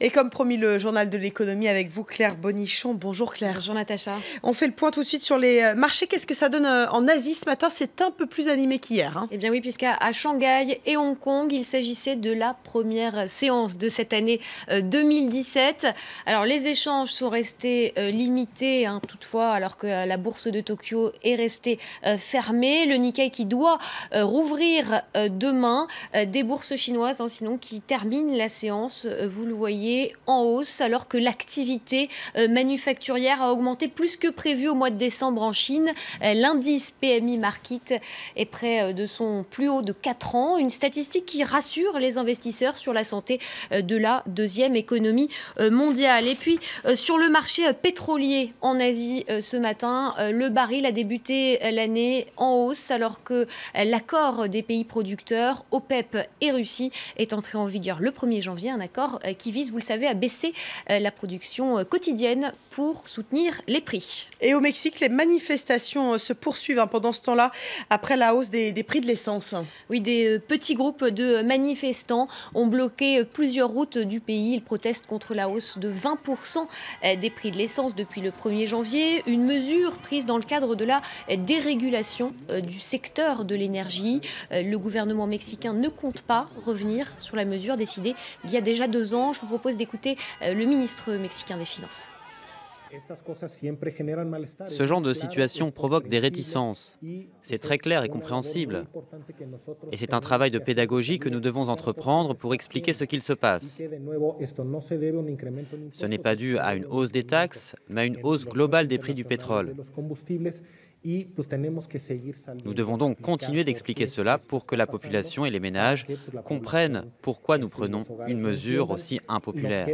Et comme promis, le journal de l'économie avec vous, Claire Bonichon. Bonjour Claire. Bonjour Natacha. On fait le point tout de suite sur les marchés. Qu'est-ce que ça donne en Asie ce matin? C'est un peu plus animé qu'hier. Eh bien oui, puisqu'à Shanghai et Hong Kong, il s'agissait de la première séance de cette année 2017. Alors les échanges sont restés limités, toutefois, alors que la bourse de Tokyo est restée fermée. Le Nikkei qui doit rouvrir demain. Des bourses chinoises, sinon, qui terminent la séance, vous le voyez, en hausse, alors que l'activité manufacturière a augmenté plus que prévu au mois de décembre en Chine. L'indice PMI Market est près de son plus haut de 4 ans. Une statistique qui rassure les investisseurs sur la santé de la deuxième économie mondiale. Et puis, sur le marché pétrolier en Asie ce matin, le baril a débuté l'année en hausse, alors que l'accord des pays producteurs, OPEP et Russie, est entré en vigueur le 1er janvier. Un accord qui vise, vous le savez, à baisser la production quotidienne pour soutenir les prix. Et au Mexique, les manifestations se poursuivent pendant ce temps-là, après la hausse des prix de l'essence. Oui, des petits groupes de manifestants ont bloqué plusieurs routes du pays. Ils protestent contre la hausse de 20% des prix de l'essence depuis le 1er janvier. Une mesure prise dans le cadre de la dérégulation du secteur de l'énergie. Le gouvernement mexicain ne compte pas revenir sur la mesure décidée il y a déjà 2 ans. Je vous propose d'écouter le ministre mexicain des Finances. Ce genre de situation provoque des réticences. C'est très clair et compréhensible. Et c'est un travail de pédagogie que nous devons entreprendre pour expliquer ce qu'il se passe. Ce n'est pas dû à une hausse des taxes, mais à une hausse globale des prix du pétrole. Nous devons donc continuer d'expliquer cela pour que la population et les ménages comprennent pourquoi nous prenons une mesure aussi impopulaire.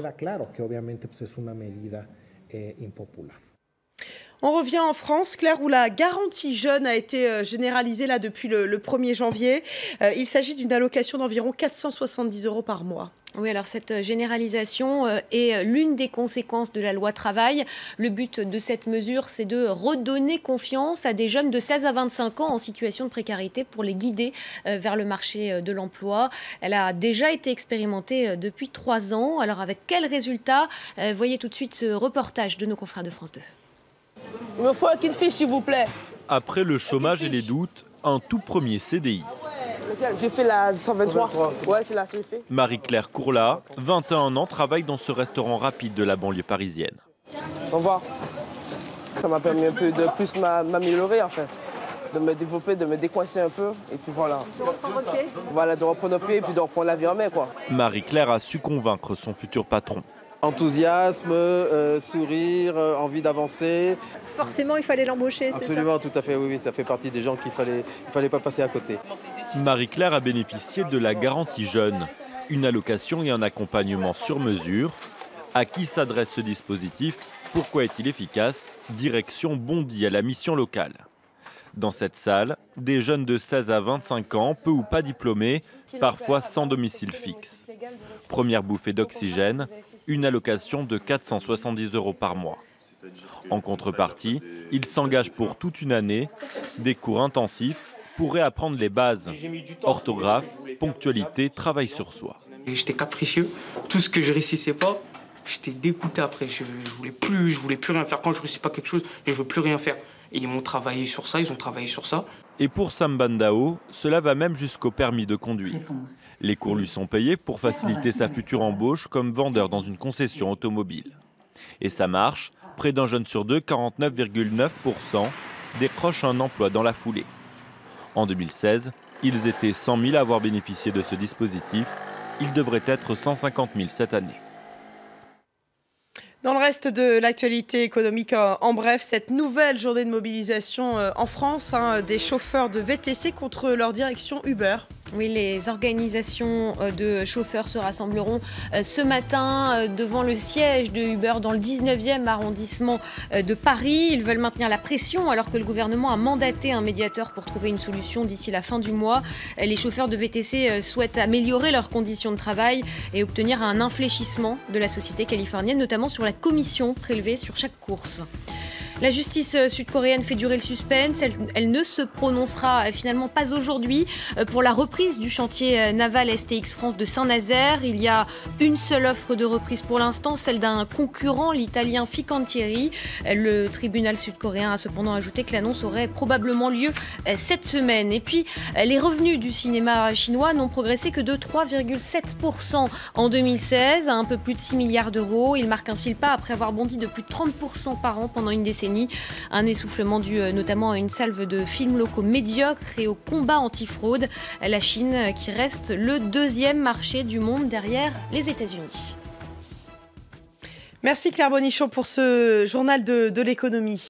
On revient en France, Claire, où la garantie jeune a été généralisée là, depuis le 1er janvier. Il s'agit d'une allocation d'environ 470 € par mois. Oui, alors cette généralisation est l'une des conséquences de la loi travail. Le but de cette mesure, c'est de redonner confiance à des jeunes de 16 à 25 ans en situation de précarité pour les guider vers le marché de l'emploi. Elle a déjà été expérimentée depuis 3 ans. Alors avec quels résultats? Voyez tout de suite ce reportage de nos confrères de France 2. Il me faut une fiche, s'il vous plaît. Après le chômage et les doutes, un tout premier CDI. J'ai fait la 123. Ouais, c'est là, j'ai fait. Marie-Claire Courla, 21 ans, travaille dans ce restaurant rapide de la banlieue parisienne. Au revoir. Ça m'a permis un peu de plus m'améliorer, en fait. De me développer, de me décoincer un peu. Et puis voilà. De reprendre pied. Voilà, de reprendre pied et puis de reprendre la vie en main, quoi. Marie-Claire a su convaincre son futur patron. Enthousiasme, sourire, envie d'avancer. Forcément, il fallait l'embaucher, c'est ça? Absolument, tout à fait, oui, ça fait partie des gens qu'il fallait pas passer à côté. Marie-Claire a bénéficié de la garantie jeune, une allocation et un accompagnement sur mesure. À qui s'adresse ce dispositif? Pourquoi est-il efficace? Direction Bondy à la mission locale. Dans cette salle, des jeunes de 16 à 25 ans, peu ou pas diplômés, parfois sans domicile fixe. Première bouffée d'oxygène, une allocation de 470 € par mois. En contrepartie, ils s'engagent pour toute une année, des cours intensifs pour réapprendre les bases, orthographe, ponctualité, travail sur soi. J'étais capricieux, tout ce que je réussissais pas, j'étais dégoûté après. Je voulais plus rien faire. Quand je ne réussis pas quelque chose, je ne veux plus rien faire. Et ils m'ont travaillé sur ça, ils ont travaillé sur ça. Et pour Sam Bandao, cela va même jusqu'au permis de conduire. Les cours lui sont payés pour faciliter sa future embauche comme vendeur dans une concession automobile. Et ça marche, près d'un jeune sur deux, 49,9%, décroche un emploi dans la foulée. En 2016, ils étaient 100 000 à avoir bénéficié de ce dispositif. Ils devraient être 150 000 cette année. Dans le reste de l'actualité économique, en bref, cette nouvelle journée de mobilisation en France des chauffeurs de VTC contre leur direction Uber. Oui, les organisations de chauffeurs se rassembleront ce matin devant le siège de Uber dans le 19e arrondissement de Paris. Ils veulent maintenir la pression alors que le gouvernement a mandaté un médiateur pour trouver une solution d'ici la fin du mois. Les chauffeurs de VTC souhaitent améliorer leurs conditions de travail et obtenir un infléchissement de la société californienne, notamment sur la commission prélevée sur chaque course. La justice sud-coréenne fait durer le suspense. Elle ne se prononcera finalement pas aujourd'hui pour la reprise du chantier naval STX France de Saint-Nazaire. Il y a une seule offre de reprise pour l'instant, celle d'un concurrent, l'italien Fincantieri. Le tribunal sud-coréen a cependant ajouté que l'annonce aurait probablement lieu cette semaine. Et puis, les revenus du cinéma chinois n'ont progressé que de 3,7% en 2016, à un peu plus de 6 milliards d'euros. Il marque ainsi le pas après avoir bondi de plus de 30% par an pendant une décennie. Un essoufflement dû notamment à une salve de films locaux médiocres et au combat antifraude. La Chine qui reste le deuxième marché du monde derrière les États-Unis. Merci Claire Bonichon pour ce journal de l'économie.